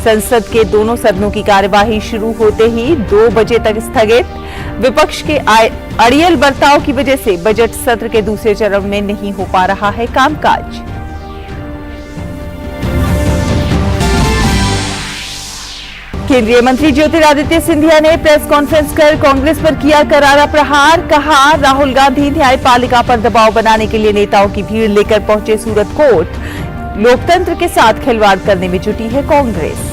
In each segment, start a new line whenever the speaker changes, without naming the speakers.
संसद के दोनों सदनों की कार्यवाही शुरू होते ही 2 बजे तक स्थगित। विपक्ष के अड़ियल बर्ताव की वजह से बजट सत्र के दूसरे चरण में नहीं हो पा रहा है कामकाज। केंद्रीय मंत्री ज्योतिरादित्य सिंधिया ने प्रेस कॉन्फ्रेंस कर कांग्रेस पर किया करारा प्रहार। कहा, राहुल गांधी न्यायपालिका पर दबाव बनाने के लिए नेताओं की भीड़ लेकर पहुंचे सूरत कोर्ट। लोकतंत्र के साथ खिलवाड़ करने में जुटी है कांग्रेस।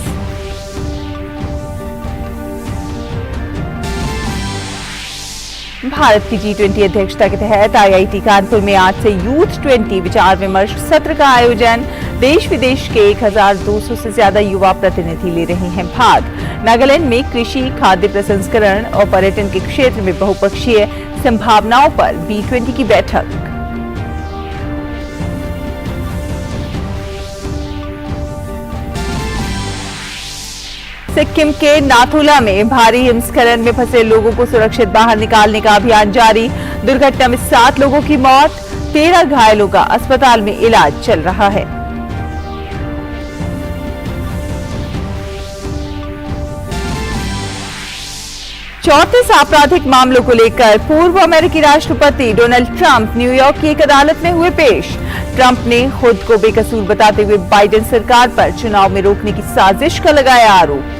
भारत की G20 अध्यक्षता के तहत IIT कानपुर में आज से यूथ 20 विचार विमर्श सत्र का आयोजन। देश विदेश के 1200 से ज्यादा युवा प्रतिनिधि ले रहे हैं भाग। नागालैंड में कृषि, खाद्य प्रसंस्करण और पर्यटन के क्षेत्र में बहुपक्षीय संभावनाओं पर B20 की बैठक। सिक्किम के नाथुला में भारी हिमस्खलन में फंसे लोगों को सुरक्षित बाहर निकालने का अभियान जारी। दुर्घटना में 7 लोगों की मौत, 13 घायलों का अस्पताल में इलाज चल रहा है। चौंतीस आपराधिक मामलों को लेकर पूर्व अमेरिकी राष्ट्रपति डोनाल्ड ट्रंप न्यूयॉर्क की एक अदालत में हुए पेश। ट्रंप ने खुद को बेकसूर बताते हुए बाइडेन सरकार पर चुनाव में रोकने की साजिश का लगाया आरोप।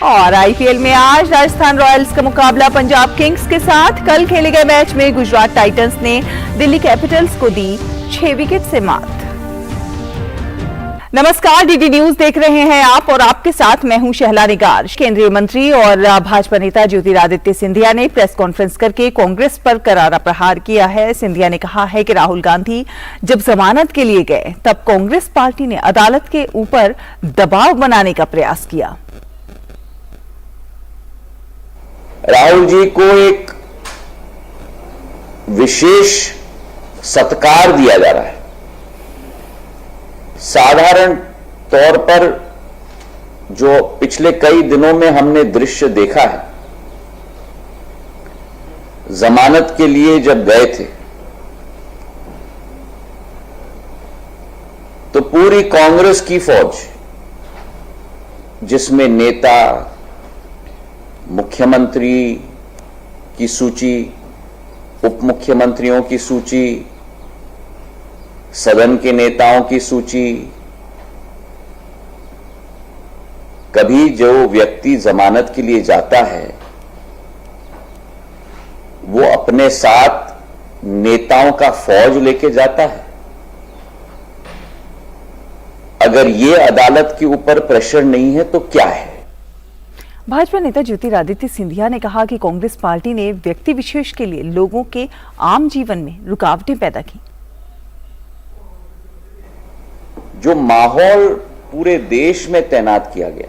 और IPL में आज राजस्थान रॉयल्स का मुकाबला पंजाब किंग्स के साथ। कल खेले गए मैच में गुजरात टाइटंस ने दिल्ली कैपिटल्स को दी 6 विकेट से मात। नमस्कार, DD न्यूज देख रहे हैं आप और आपके साथ मैं हूं शहला निगार। केंद्रीय मंत्री और भाजपा नेता ज्योतिरादित्य सिंधिया ने प्रेस कॉन्फ्रेंस करके कांग्रेस पर करारा प्रहार किया है। सिंधिया ने कहा है कि राहुल गांधी जब जमानत के लिए गए तब कांग्रेस पार्टी ने अदालत के ऊपर दबाव बनाने का प्रयास किया।
राहुल जी को एक विशेष सत्कार दिया जा रहा है। साधारण तौर पर जो पिछले कई दिनों में हमने दृश्य देखा है, जमानत के लिए जब गए थे तो पूरी कांग्रेस की फौज, जिसमें नेता, मुख्यमंत्री की सूची, उप मुख्यमंत्रियों की सूची, सदन के नेताओं की सूची, कभी जो व्यक्ति जमानत के लिए जाता है वो अपने साथ नेताओं का फौज लेके जाता है। अगर ये अदालत के ऊपर प्रेशर नहीं है तो क्या है?
भाजपा नेता ज्योतिरादित्य सिंधिया ने कहा कि कांग्रेस पार्टी ने व्यक्ति विशेष के लिए लोगों के आम जीवन में रुकावटें पैदा की।
जो माहौल पूरे देश में तैनात किया गया,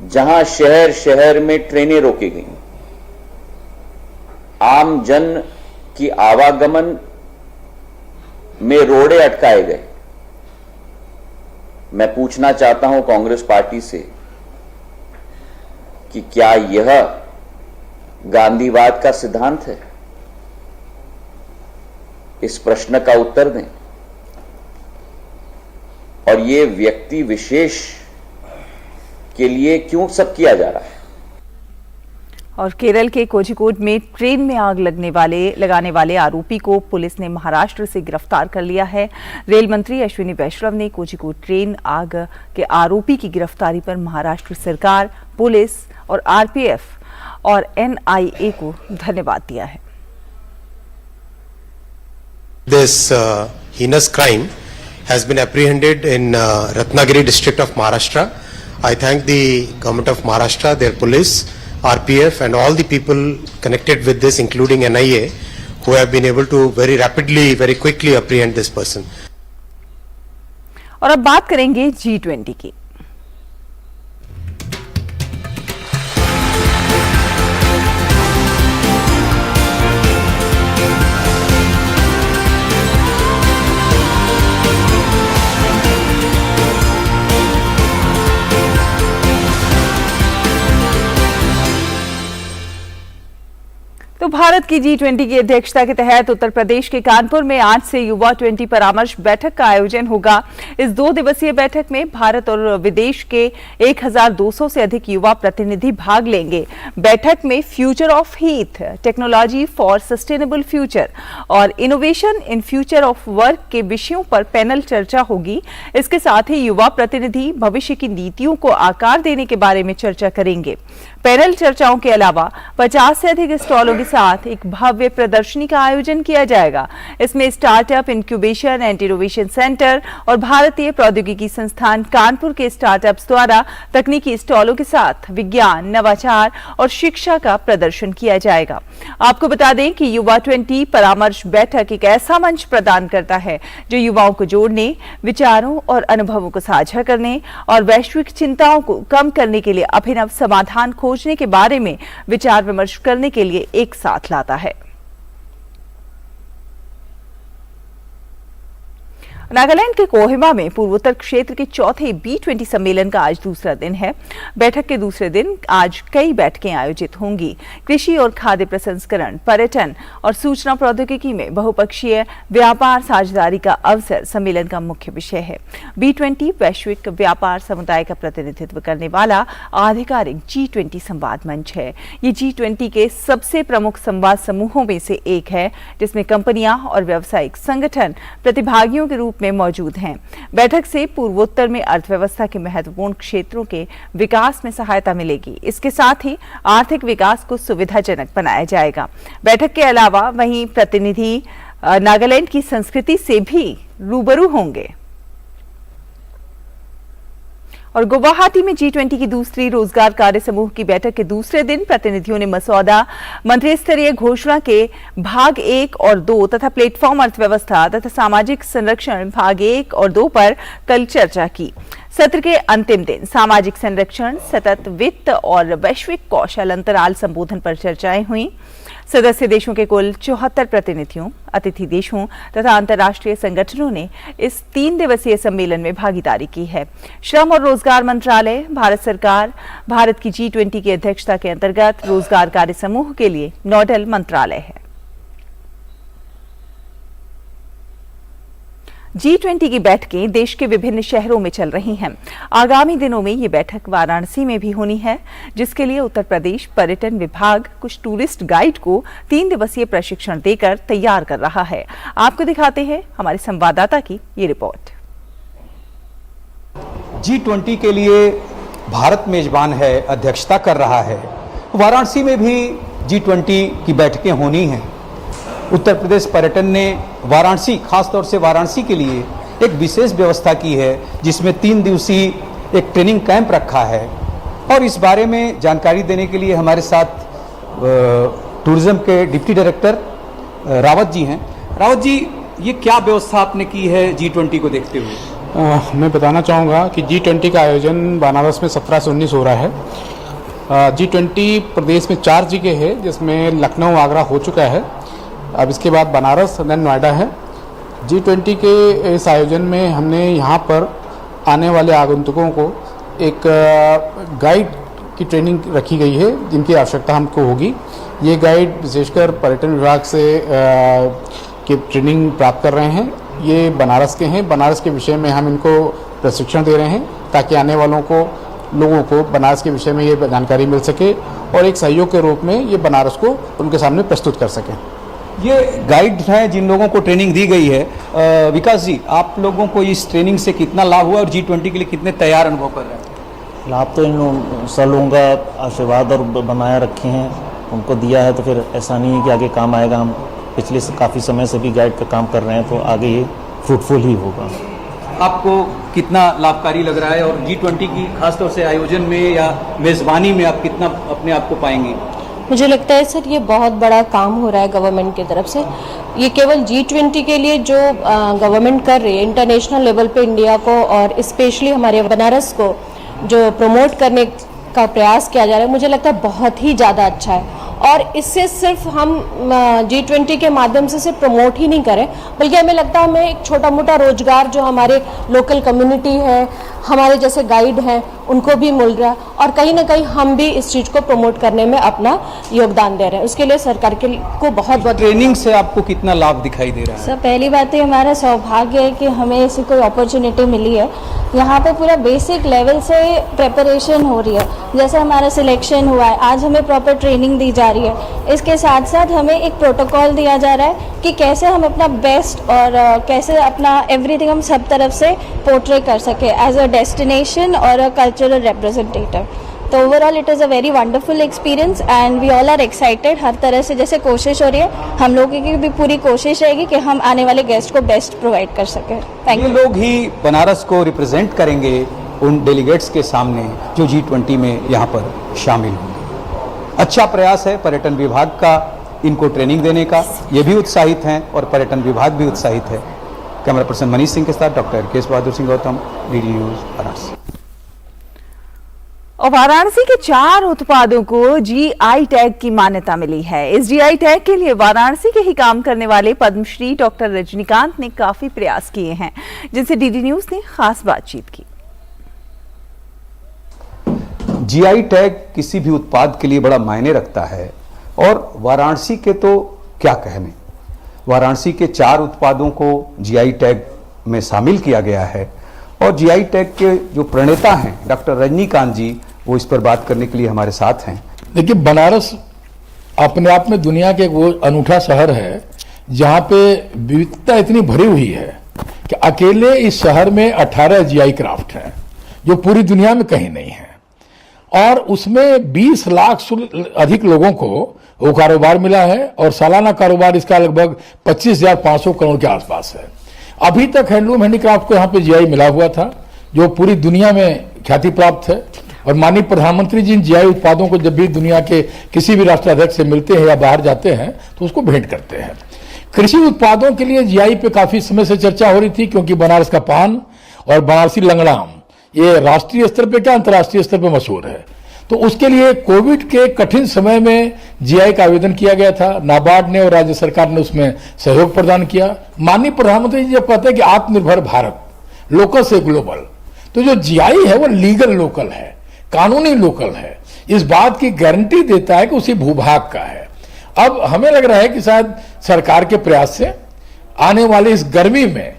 जहां शहर शहर में ट्रेनें रोकी गई, आम जन की आवागमन में रोड़े अटकाए गए, मैं पूछना चाहता हूं कांग्रेस पार्टी से कि क्या यह गांधीवाद का सिद्धांत है? इस प्रश्न का उत्तर दें। और ये व्यक्ति विशेष के लिए क्यों सब किया जा रहा है?
और केरल के कोझिकोड में ट्रेन में आग लगाने वाले आरोपी को पुलिस ने महाराष्ट्र से गिरफ्तार कर लिया है। रेल मंत्री अश्विनी वैष्णव ने कोझिकोड ट्रेन आग के आरोपी की गिरफ्तारी पर महाराष्ट्र सरकार, पुलिस और RPF और NIA को धन्यवाद दिया है।
This heinous crime has been apprehended in Ratnagiri district of Maharashtra. I thank the government of Maharashtra, their police, RPF and all the people connected with this, including NIA, who have been able to very rapidly, very quickly apprehend this person.
और अब बात करेंगे G20 की। तो भारत की G20 की अध्यक्षता के तहत उत्तर प्रदेश के कानपुर में आज से युवा 20 परामर्श बैठक का आयोजन होगा। इस 2 दिवसीय बैठक में भारत और विदेश के 1200 से अधिक युवा प्रतिनिधि भाग लेंगे। बैठक में future of health, technology for sustainable future और innovation in future of work के विषयों पर पैनल चर्चा होगी। इसके साथ ही युवा प्रतिनिधि भविष्य की नीतियों को आकार देने के बारे में चर्चा करेंगे। पैनल चर्चाओं के अलावा 50 से अधिक स्टॉलों के साथ एक भव्य प्रदर्शनी का आयोजन किया जाएगा। इसमें startup incubation and innovation centre और भारतीय प्रौद्योगिकी संस्थान कानपुर के स्टार्टअप्स द्वारा तकनीकी स्टॉलों के साथ विज्ञान, नवाचार और शिक्षा का प्रदर्शन किया जाएगा। आपको बता दें कि युवा 20 परामर्श बैठक एक ऐसा मंच प्रदान करता है जो युवाओं को जोड़ने, विचारों और अनुभवों को साझा करने और वैश्विक चिंताओं को कम करने के लिए अभिनव समाधान खोजने के बारे में विचार विमर्श करने के लिए एक साथ लाता है। नागालैंड के कोहिमा में पूर्वोत्तर क्षेत्र के चौथे B20 सम्मेलन का आज दूसरा दिन है। बैठक के दूसरे दिन आज कई बैठकें आयोजित होंगी। कृषि और खाद्य प्रसंस्करण, पर्यटन और सूचना प्रौद्योगिकी में बहुपक्षीय व्यापार साझेदारी का अवसर सम्मेलन का मुख्य विषय है। B20 वैश्विक व्यापार समुदाय का प्रतिनिधित्व करने वाला आधिकारिक G20 संवाद मंच है। ये G20 के सबसे प्रमुख संवाद समूहों में से एक है, जिसमें कंपनियां और व्यावसायिक संगठन प्रतिभागियों के रूप में मौजूद हैं। बैठक से पूर्वोत्तर में अर्थव्यवस्था के महत्वपूर्ण क्षेत्रों के विकास में सहायता मिलेगी। इसके साथ ही आर्थिक विकास को सुविधाजनक बनाया जाएगा। बैठक के अलावा वहीं प्रतिनिधि नागालैंड की संस्कृति से भी रूबरू होंगे। और गुवाहाटी में G20 की दूसरी रोजगार कार्य समूह की बैठक के दूसरे दिन प्रतिनिधियों ने मसौदा, मंत्री स्तरीय घोषणा के भाग 1 और 2 तथा प्लेटफॉर्म अर्थव्यवस्था तथा सामाजिक संरक्षण भाग 1 और 2 पर कल चर्चा की। सत्र के अंतिम दिन सामाजिक संरक्षण, सतत वित्त और वैश्विक कौशल अंतराल संबोधन पर चर्चाएं हुई। सदस्य देशों के कुल 74 प्रतिनिधियों, अतिथि देशों तथा अंतर्राष्ट्रीय संगठनों ने इस 3 दिवसीय सम्मेलन में भागीदारी की है। श्रम और रोजगार मंत्रालय भारत सरकार भारत की G20 की अध्यक्षता के अंतर्गत रोजगार कार्य समूह के लिए नोडल मंत्रालय है। G20 की बैठकें देश के विभिन्न शहरों में चल रही हैं। आगामी दिनों में ये बैठक वाराणसी में भी होनी है, जिसके लिए उत्तर प्रदेश पर्यटन विभाग कुछ टूरिस्ट गाइड को 3 दिवसीय प्रशिक्षण देकर तैयार कर रहा है। आपको दिखाते हैं हमारे संवाददाता की ये रिपोर्ट।
G20 के लिए भारत मेजबान है, अध्यक्षता कर रहा है। वाराणसी में भी G20 की बैठकें होनी हैं। उत्तर प्रदेश पर्यटन ने वाराणसी, खासतौर से वाराणसी के लिए एक विशेष व्यवस्था की है, जिसमें 3 दिवसीय एक ट्रेनिंग कैंप रखा है। और इस बारे में जानकारी देने के लिए हमारे साथ टूरिज्म के डिप्टी डायरेक्टर रावत जी हैं। रावत जी, ये क्या व्यवस्था आपने की है G20 को देखते हुए?
मैं बताना चाहूँगा कि G20 का आयोजन बनारस में 17 से 19 हो रहा है। G20 प्रदेश में 4 जगह है, जिसमें लखनऊ, आगरा हो चुका है। अब इसके बाद बनारस, देन नोएडा है। G20 के इस आयोजन में हमने यहाँ पर आने वाले आगंतुकों को एक गाइड की ट्रेनिंग रखी गई है, जिनकी आवश्यकता हमको होगी। ये गाइड विशेषकर पर्यटन विभाग से की ट्रेनिंग प्राप्त कर रहे हैं। ये बनारस के हैं। बनारस के विषय में हम इनको प्रशिक्षण दे रहे हैं, ताकि आने वालों को लोगों को बनारस के विषय में ये जानकारी मिल सके और एक सहयोग के रूप में ये बनारस को उनके सामने प्रस्तुत कर सकें।
ये गाइड हैं जिन लोगों को ट्रेनिंग दी गई है। विकास जी, आप लोगों को इस ट्रेनिंग से कितना लाभ हुआ और G20 के लिए कितने तैयार अनुभव कर रहे हैं?
लाभ तो इन सब लोगों का आशीर्वाद और बनाए रखे हैं, उनको दिया है, तो फिर ऐसा नहीं है कि आगे काम आएगा। हम पिछले काफ़ी समय से भी गाइड का काम कर रहे हैं, तो आगे ये फ्रूटफुल ही होगा।
आपको कितना लाभकारी लग रहा है और G20 की खासतौर से आयोजन में या मेज़बानी में आप कितना अपने आप को पाएंगे?
मुझे लगता है सर, ये बहुत बड़ा काम हो रहा है गवर्नमेंट की तरफ से। ये केवल G20 के लिए जो गवर्नमेंट कर रही है, इंटरनेशनल लेवल पे इंडिया को और स्पेशली हमारे बनारस को जो प्रमोट करने का प्रयास किया जा रहा है, मुझे लगता है बहुत ही ज़्यादा अच्छा है। और इससे सिर्फ हम G20 के माध्यम से सिर्फ प्रमोट ही नहीं करें, बल्कि हमें लगता है हमें एक छोटा मोटा रोजगार जो हमारे लोकल कम्युनिटी है हमारे जैसे गाइड हैं उनको भी मिल रहा है, और कहीं ना कहीं हम भी इस चीज़ को प्रमोट करने में अपना योगदान दे रहे हैं। उसके लिए सरकार को बहुत बहुत
ट्रेनिंग से आपको कितना लाभ दिखाई दे रहा है?
सर, पहली बात तो हमारा सौभाग्य है कि हमें ऐसी कोई अपॉर्चुनिटी मिली है। यहाँ पे पूरा बेसिक लेवल से प्रिपरेशन हो रही है। जैसे हमारा सिलेक्शन हुआ है, आज हमें प्रॉपर ट्रेनिंग दी जा रही है। इसके साथ साथ हमें एक प्रोटोकॉल दिया जा रहा है कि कैसे हम अपना बेस्ट और कैसे अपना एवरीथिंग हम सब तरफ से पोर्ट्रे कर सके एज अ डेस्टिनेशन और अ कल्चरल रिप्रेजेंटेटिव। तो overall it is a very wonderful experience and we all are excited. हर तरह से जैसे कोशिश हो रही है, हम लोगों की भी पूरी कोशिश रहेगी कि हम आने वाले गेस्ट को बेस्ट प्रोवाइड कर सकें। थैंक
ये
यू।
लोग ही बनारस को रिप्रेजेंट करेंगे उन डेलीगेट्स के सामने जो G20 में यहाँ पर शामिल होंगे। अच्छा प्रयास है पर्यटन विभाग का इनको ट्रेनिंग देने का, ये भी उत्साहित हैं और पर्यटन विभाग भी उत्साहित है। कैमरा पर्सन मनीष सिंह के साथ डॉक्टर केश बहादुर सिंह गौतम, DD न्यूज वाराणसी।
और वाराणसी के 4 उत्पादों को GI टैग की मान्यता मिली है। इस GI टैग के लिए वाराणसी के ही काम करने वाले पद्मश्री डॉक्टर रजनीकांत ने काफी प्रयास किए हैं, जिनसे DD न्यूज ने खास बातचीत की।
GI टैग किसी भी उत्पाद के लिए बड़ा मायने रखता है और वाराणसी के तो क्या कहने। वाराणसी के 4 उत्पादों को GI टैग में शामिल किया गया है और GI टैग के जो प्रणेता हैं डॉक्टर रजनीकांत जी, वो इस पर बात करने के लिए हमारे साथ हैं।
देखिए, बनारस अपने आप में दुनिया के एक वो अनूठा शहर है जहां पे विविधता इतनी भरी हुई है कि अकेले इस शहर में 18 GI क्राफ्ट हैं जो पूरी दुनिया में कहीं नहीं है, और उसमें 20 लाख अधिक लोगों को वो कारोबार मिला है और सालाना कारोबार इसका लगभग 25,500 करोड़ के आसपास है। अभी तक हैंडलूम हैंडीक्राफ्ट को यहाँ पे GI मिला हुआ था जो पूरी दुनिया में ख्याति प्राप्त है, और माननीय प्रधानमंत्री जी इन GI उत्पादों को जब भी दुनिया के किसी भी राष्ट्राध्यक्ष से मिलते हैं या बाहर जाते हैं तो उसको भेंट करते हैं। कृषि उत्पादों के लिए GI पे काफी समय से चर्चा हो रही थी, क्योंकि बनारस का पान और बनारसी लंगड़ा आम ये राष्ट्रीय स्तर पे क्या अंतर्राष्ट्रीय स्तर पे मशहूर है। तो उसके लिए कोविड के कठिन समय में GI का आवेदन किया गया था। नाबार्ड ने और राज्य सरकार ने उसमें सहयोग प्रदान किया। माननीय प्रधानमंत्री जी जब कहते हैं कि आत्मनिर्भर भारत, लोकल से ग्लोबल, तो जो GI है वो लीगल लोकल है, कानूनी लोकल है। इस बात की गारंटी देता है कि उसी भूभाग का है। अब हमें लग रहा है कि शायद सरकार के प्रयास से आने वाली इस गर्मी में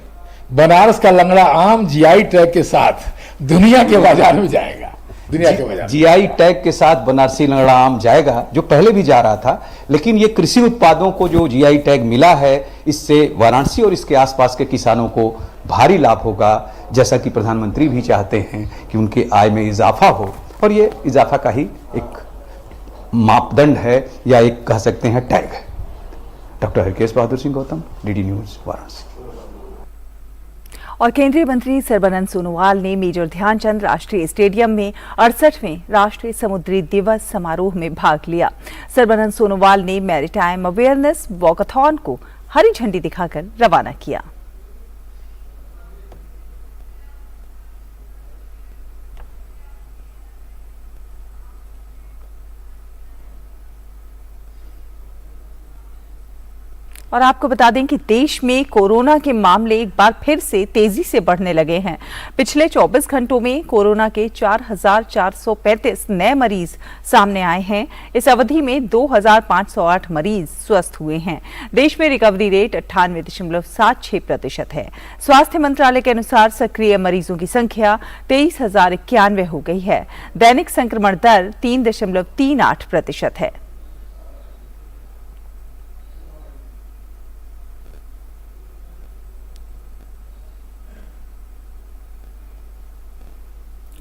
बनारस का लंगड़ा आम GI टैग के साथ दुनिया के बाजार में जाएगा। दुनिया के बाजार
GI टैग के साथ बनारसी लंगड़ा आम जाएगा, जो पहले भी जा रहा था, लेकिन ये कृषि उत्पादों को जो GI टैग मिला है, इससे वाराणसी और इसके आसपास के किसानों को भारी लाभ होगा, जैसा कि प्रधानमंत्री भी चाहते हैं कि उनके आय में इजाफा हो, और ये इजाफा का ही एक मापदंड है या एक कह सकते हैं टैग है। डॉक्टर केश बहादुर सिंह गौतम, DD न्यूज वाराणसी।
और केंद्रीय मंत्री सर्बानंद सोनोवाल ने मेजर ध्यानचंद राष्ट्रीय स्टेडियम में 68वें राष्ट्रीय समुद्री दिवस समारोह में भाग लिया। सर्बानंद सोनोवाल ने मैरीटाइम अवेयरनेस वॉकाथॉन को हरी झंडी दिखाकर रवाना किया। और आपको बता दें कि देश में कोरोना के मामले एक बार फिर से तेजी से बढ़ने लगे हैं। पिछले 24 घंटों में कोरोना के 4,435 नए मरीज सामने आए हैं। इस अवधि में 2,508 मरीज स्वस्थ हुए हैं। देश में रिकवरी रेट 98.76% है। स्वास्थ्य मंत्रालय के अनुसार सक्रिय मरीजों की संख्या 23,091 हो गई है। दैनिक संक्रमण दर 3.38% है।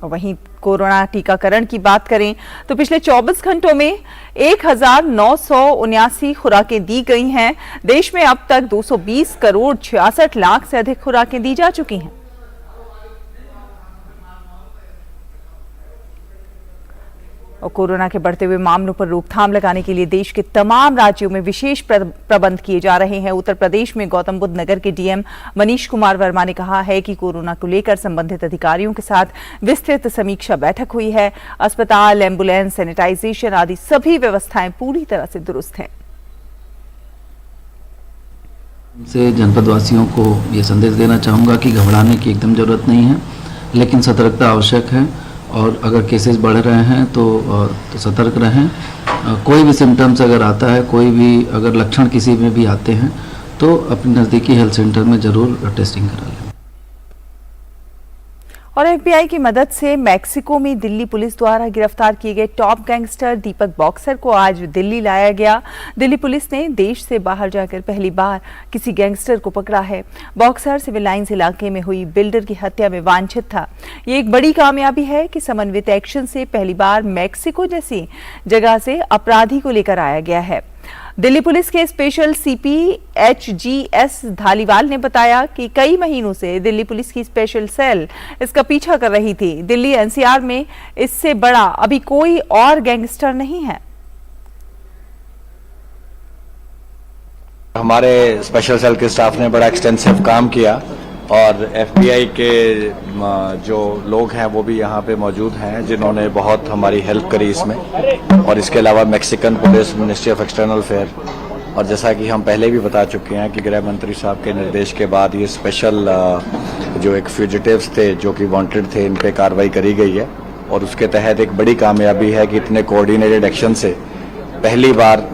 और वहीं कोरोना टीकाकरण की बात करें तो पिछले 24 घंटों में 1,979 खुराकें दी गई हैं। देश में अब तक 220 करोड़ 66 लाख से अधिक खुराकें दी जा चुकी हैं। और कोरोना के बढ़ते हुए मामलों पर रोकथाम लगाने के लिए देश के तमाम राज्यों में विशेष प्रबंध किए जा रहे हैं। उत्तर प्रदेश में गौतम बुद्ध नगर के DM मनीष कुमार वर्मा ने कहा है कि कोरोना को लेकर संबंधित अधिकारियों के साथ विस्तृत समीक्षा बैठक हुई है। अस्पताल, एम्बुलेंस, सैनिटाइजेशन आदि सभी व्यवस्थाएं पूरी तरह से दुरुस्त हैं।
से जनपद वासियों को ये संदेश देना चाहूँगा कि घबराने की एकदम जरूरत नहीं है। लेकिन सतर्कता आवश्यक है और अगर केसेस बढ़ रहे हैं तो सतर्क रहें। कोई भी सिम्टम्स अगर आता है, कोई भी अगर लक्षण किसी में भी आते हैं तो अपने नज़दीकी हेल्थ सेंटर में ज़रूर टेस्टिंग करा लें।
और एफबीआई की मदद से मैक्सिको में दिल्ली पुलिस द्वारा गिरफ्तार किए गए टॉप गैंगस्टर दीपक बॉक्सर को आज दिल्ली लाया गया। दिल्ली पुलिस ने देश से बाहर जाकर पहली बार किसी गैंगस्टर को पकड़ा है। बॉक्सर सिविल लाइंस इलाके में हुई बिल्डर की हत्या में वांछित था। ये एक बड़ी कामयाबी है कि समन्वित एक्शन से पहली बार मैक्सिको जैसी जगह से अपराधी को लेकर आया गया है। दिल्ली पुलिस के स्पेशल सीपी HGS धालीवाल ने बताया कि कई महीनों से दिल्ली पुलिस की स्पेशल सेल इसका पीछा कर रही थी। दिल्ली NCR में इससे बड़ा अभी कोई और गैंगस्टर नहीं है।
हमारे स्पेशल सेल के स्टाफ ने बड़ा एक्सटेंसिव काम किया और FBI के जो लोग हैं वो भी यहाँ पे मौजूद हैं जिन्होंने बहुत हमारी हेल्प करी इसमें, और इसके अलावा Mexican police, ministry of external affair, और जैसा कि हम पहले भी बता चुके हैं कि गृह मंत्री साहब के निर्देश के बाद ये स्पेशल जो एक फ्यूजिटिव्स थे जो कि वांटेड थे, इन पे कार्रवाई करी गई है। और उसके तहत एक बड़ी कामयाबी है कि इतने कोऑर्डिनेटेड एक्शन से पहली बार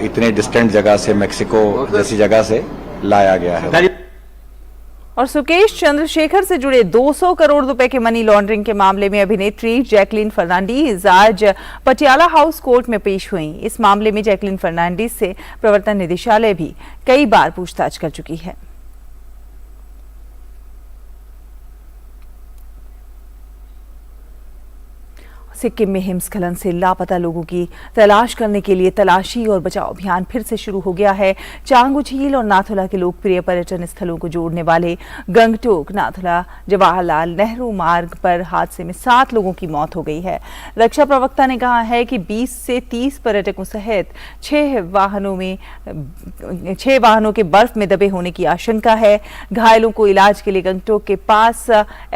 इतने डिस्टेंट जगह से, मैक्सिको जैसी जगह से लाया गया है।
और सुकेश चंद्रशेखर से जुड़े 200 करोड़ रुपए के मनी लॉन्ड्रिंग के मामले में अभिनेत्री जैकलीन फर्नांडीज आज पटियाला हाउस कोर्ट में पेश हुई। इस मामले में जैकलीन फर्नांडीज से प्रवर्तन निदेशालय भी कई बार पूछताछ कर चुकी है। सिक्किम में हिमस्खलन से लापता लोगों की तलाश करने के लिए तलाशी और बचाव अभियान फिर से शुरू हो गया है। चांगू झील और नाथुला के लोकप्रिय पर्यटन स्थलों को जोड़ने वाले गंगटोक नाथुला जवाहरलाल नेहरू मार्ग पर हादसे में 7 लोगों की मौत हो गई है। रक्षा प्रवक्ता ने कहा है कि 20 से 30 पर्यटकों सहित 6 वाहनों के बर्फ में दबे होने की आशंका है। घायलों को इलाज के लिए गंगटोक के पास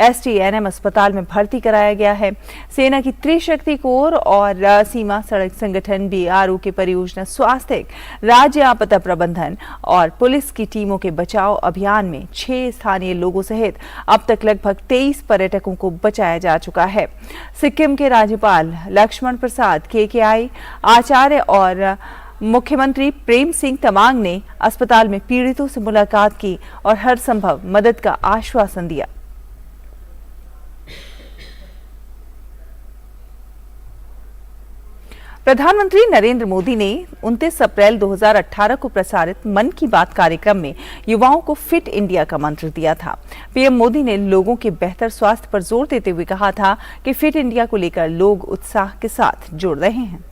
STNM अस्पताल में भर्ती कराया गया है। सेना की शक्ति कोर और सीमा सड़क संगठन BRO के परियोजना स्वास्थ्य, राज्य आपदा प्रबंधन और पुलिस की टीमों के बचाव अभियान में 6 स्थानीय लोगों सहित अब तक लगभग 23 पर्यटकों को बचाया जा चुका है। सिक्किम के राज्यपाल लक्ष्मण प्रसाद KKI आचार्य और मुख्यमंत्री प्रेम सिंह तमांग ने अस्पताल में पीड़ितों से मुलाकात की और हर संभव मदद का आश्वासन दिया। प्रधानमंत्री नरेंद्र मोदी ने 29 अप्रैल 2018 को प्रसारित मन की बात कार्यक्रम में युवाओं को फिट इंडिया का मंत्र दिया था। PM मोदी ने लोगों के बेहतर स्वास्थ्य पर जोर देते हुए कहा था कि फिट इंडिया को लेकर लोग उत्साह के साथ जुड़ रहे हैं।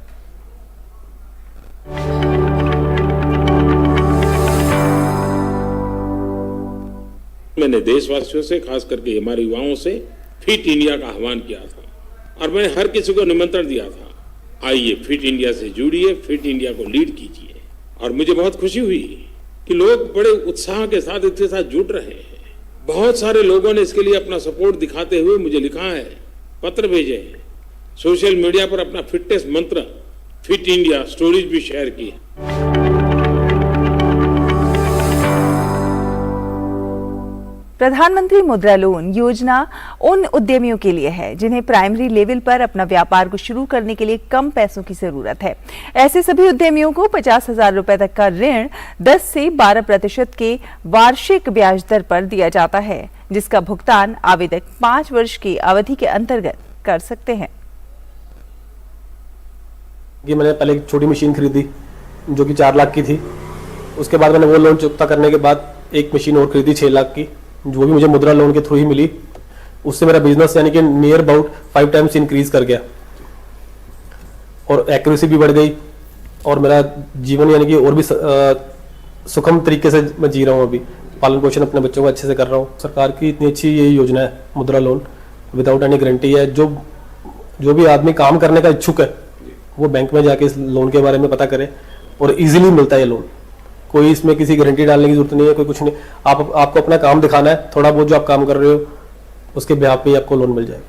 मैंने देशवासियों से, खास करके हमारे युवाओं से फिट इंडिया का आह्वान किया था और मैंने हर किसी को निमंत्रण दिया था, आइए फिट इंडिया से जुड़िए, फिट इंडिया को लीड कीजिए। और मुझे बहुत खुशी हुई कि लोग बड़े उत्साह के साथ इसके साथ जुड़ रहे हैं। बहुत सारे लोगों ने इसके लिए अपना सपोर्ट दिखाते हुए मुझे लिखा है, पत्र भेजे हैं, सोशल मीडिया पर अपना फिटनेस मंत्र फिट इंडिया स्टोरीज भी शेयर की है।
प्रधानमंत्री मुद्रा लोन योजना उन उद्यमियों के लिए है जिन्हें प्राइमरी लेवल पर अपना व्यापार को शुरू करने के लिए कम पैसों की जरूरत है। ऐसे सभी उद्यमियों को 50,000 रुपए तक का ऋण 10 से 12% के वार्षिक ब्याज दर पर दिया जाता है, जिसका भुगतान आवेदक 5 वर्ष की अवधि के अंतर्गत कर सकते हैं।
मैंने पहले एक छोटी मशीन खरीदी जो कि 4 लाख की थी। उसके बाद मैंने वो लोन चुकता करने के बाद एक मशीन और खरीदी 6 लाख की, जो भी मुझे मुद्रा लोन के थ्रू ही मिली। उससे मेरा बिजनेस यानी कि नियर अबाउट 5 टाइम्स इंक्रीज कर गया और एक्यूरेसी भी बढ़ गई और मेरा जीवन यानी कि और भी सुखम तरीके से मैं जी रहा हूँ। अभी पालन पोषण अपने बच्चों को अच्छे से कर रहा हूँ। सरकार की इतनी अच्छी ये योजना है मुद्रा लोन, विदाउट एनी गारंटी है। जो भी आदमी काम करने का इच्छुक है वो बैंक में जाके इस लोन के बारे में पता करे और इजीली मिलता है ये लोन। कोई इसमें किसी गारंटी डालने की जरूरत नहीं है, कोई कुछ नहीं। आपको अपना काम दिखाना है, थोड़ा बहुत जो आप काम कर रहे हो उसके ब्याज पे आपको लोन मिल जाएगा।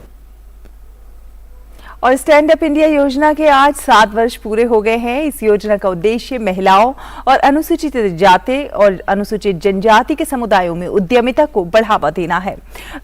और स्टैंड अप इंडिया योजना के आज 7 वर्ष पूरे हो गए हैं। इस योजना का उद्देश्य महिलाओं और अनुसूचित जाति और अनुसूचित जनजाति के समुदायों में उद्यमिता को बढ़ावा देना है।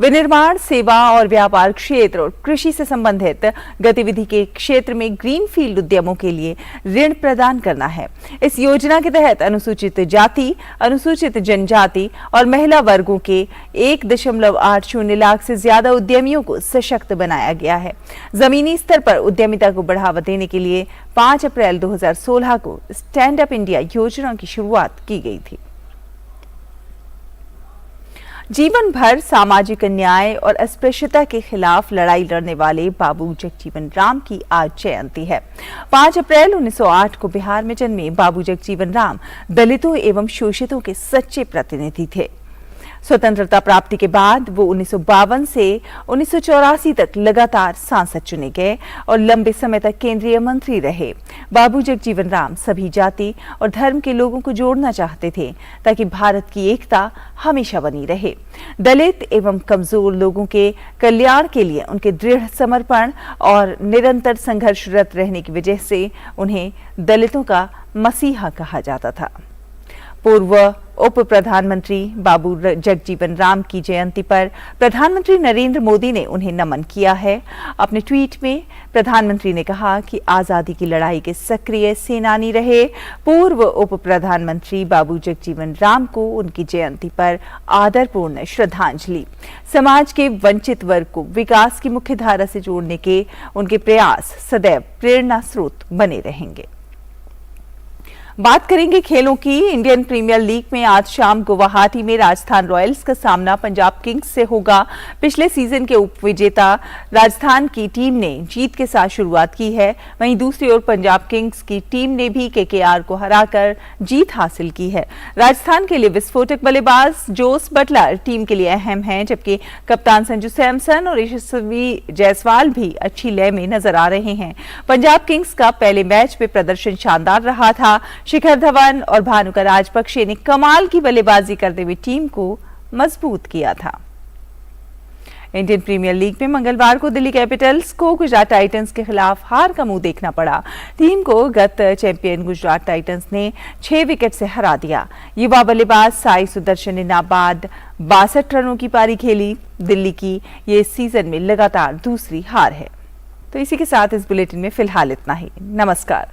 विनिर्माण, सेवा और व्यापार क्षेत्र और कृषि से संबंधित गतिविधि के क्षेत्र में ग्रीनफील्ड उद्यमों के लिए ऋण प्रदान करना है। इस योजना के तहत अनुसूचित जाति, अनुसूचित जनजाति और महिला वर्गों के 1.80 लाख से ज्यादा उद्यमियों को सशक्त बनाया गया है। जमीनी स्तर पर उद्यमिता को बढ़ावा देने के लिए 5 अप्रैल 2016 को स्टैंड अप इंडिया योजना की शुरुआत की गई थी। जीवन भर सामाजिक अन्याय और अस्पृश्यता के खिलाफ लड़ाई लड़ने वाले बाबू जगजीवन राम की आज जयंती है। 5 अप्रैल 1908 को बिहार में जन्मे बाबू जगजीवन राम दलितों एवं शोषितों के सच्चे प्रतिनिधि थे। स्वतंत्रता प्राप्ति के बाद वो 1952 से 1984 तक लगातार सांसद चुने गए और लंबे समय तक केंद्रीय मंत्री रहे। बाबू जगजीवन राम सभी जाति और धर्म के लोगों को जोड़ना चाहते थे ताकि भारत की एकता हमेशा बनी रहे। दलित एवं कमजोर लोगों के कल्याण के लिए उनके दृढ़ समर्पण और निरंतर संघर्षरत रहने की वजह से उन्हें दलितों का मसीहा कहा जाता था। पूर्व उप प्रधानमंत्री बाबू जगजीवन राम की जयंती पर प्रधानमंत्री नरेंद्र मोदी ने उन्हें नमन किया है। अपने ट्वीट में प्रधानमंत्री ने कहा कि आजादी की लड़ाई के सक्रिय सेनानी रहे पूर्व उप प्रधानमंत्री बाबू जगजीवन राम को उनकी जयंती पर आदरपूर्ण श्रद्धांजलि। समाज के वंचित वर्ग को विकास की मुख्य धारा से जोड़ने के उनके प्रयास सदैव प्रेरणा स्रोत बने रहेंगे। बात करेंगे खेलों की। इंडियन प्रीमियर लीग में आज शाम गुवाहाटी में राजस्थान रॉयल्स का सामना पंजाब किंग्स से होगा। पिछले सीजन के उपविजेता राजस्थान की टीम ने जीत के साथ शुरुआत की है। वहीं दूसरी ओर पंजाब किंग्स की टीम ने भी केकेआर को हराकर जीत हासिल की है। राजस्थान के लिए विस्फोटक बल्लेबाज जोस बटलर टीम के लिए अहम हैं, जबकि कप्तान संजू सैमसन और यशस्वी जायसवाल भी अच्छी लय में नजर आ रहे हैं। पंजाब किंग्स का पहले मैच में प्रदर्शन शानदार रहा था। शिखर धवन और भानुका राजपक्षे ने कमाल की बल्लेबाजी करते हुए टीम को मजबूत किया था। इंडियन प्रीमियर लीग में मंगलवार को दिल्ली कैपिटल्स को गुजरात टाइटंस के खिलाफ हार का मुंह देखना पड़ा। टीम को गत चैंपियन गुजरात टाइटंस ने 6 विकेट से हरा दिया। युवा बल्लेबाज साई सुदर्शन ने नाबाद 62 रनों की पारी खेली। दिल्ली की ये इस सीजन में लगातार दूसरी हार है। तो इसी के साथ इस बुलेटिन में फिलहाल इतना ही। नमस्कार।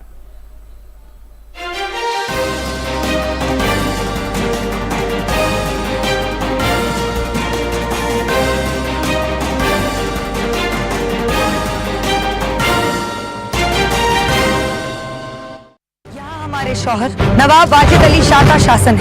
हमारे शौहर नवाब वाजिद अली शाह का शासन है।